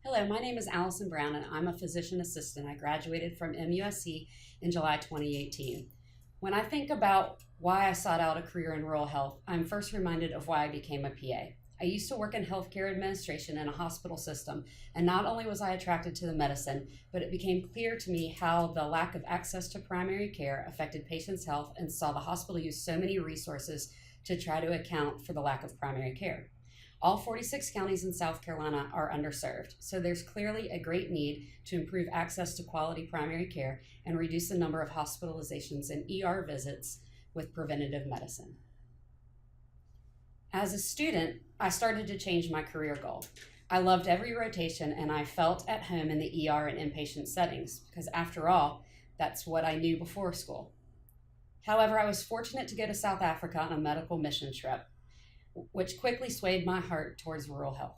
Hello, my name is Alison Brown, and I'm a physician assistant. I graduated from MUSC in July 2018. When I think about why I sought out a career in rural health, I'm first reminded of why I became a PA. I used to work in healthcare administration in a hospital system, and not only was I attracted to the medicine, but it became clear to me how the lack of access to primary care affected patients' health, and saw the hospital use so many resources to try to account for the lack of primary care. All 46 counties in South Carolina are underserved, so there's clearly a great need to improve access to quality primary care and reduce the number of hospitalizations and ER visits with preventative medicine. As a student, I started to change my career goal. I loved every rotation, and I felt at home in the ER and inpatient settings because, after all, that's what I knew before school. However, I was fortunate to go to South Africa on a medical mission trip, which quickly swayed my heart towards rural health.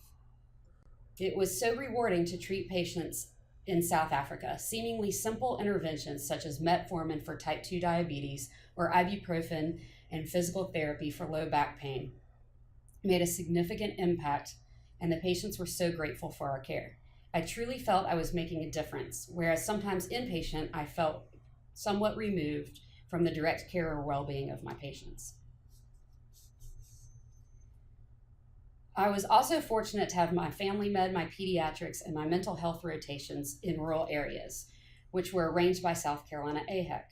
It was so rewarding to treat patients in South Africa. Seemingly simple interventions such as metformin for type 2 diabetes or ibuprofen and physical therapy for low back pain made a significant impact, and the patients were so grateful for our care. I truly felt I was making a difference, whereas sometimes inpatient I felt somewhat removed from the direct care or well-being of my patients. I was also fortunate to have my family med, my pediatrics, and my mental health rotations in rural areas, which were arranged by South Carolina AHEC.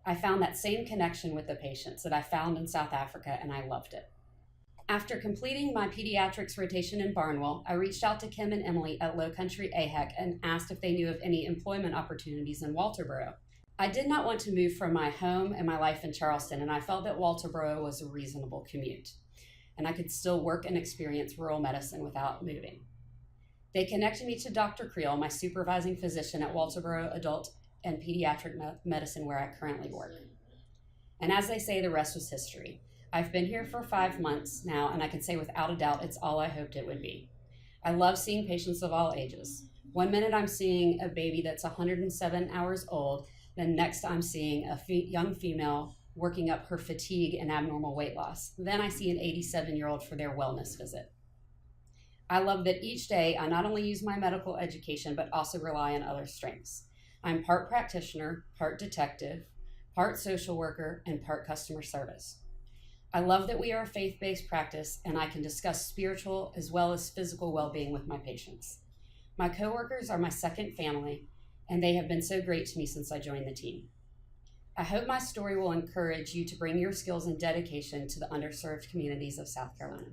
I found that same connection with the patients that I found in South Africa, and I loved it. After completing my pediatrics rotation in Barnwell, I reached out to Kim and Emily at Low Country AHEC and asked if they knew of any employment opportunities in Walterboro. I did not want to move from my home and my life in Charleston, and I felt that Walterboro was a reasonable commute, and I could still work and experience rural medicine without moving. They connected me to Dr. Creel, my supervising physician at Walterboro Adult and Pediatric Medicine, where I currently work. And as they say, the rest was history. I've been here for 5 months now, and I can say without a doubt it's all I hoped it would be. I love seeing patients of all ages. One minute I'm seeing a baby that's 107 hours old, then next I'm seeing a young female working up her fatigue and abnormal weight loss. Then I see an 87-year-old for their wellness visit. I love that each day I not only use my medical education, but also rely on other strengths. I'm part practitioner, part detective, part social worker, and part customer service. I love that we are a faith-based practice, and I can discuss spiritual as well as physical well-being with my patients. My coworkers are my second family, and they have been so great to me since I joined the team. I hope my story will encourage you to bring your skills and dedication to the underserved communities of South Carolina.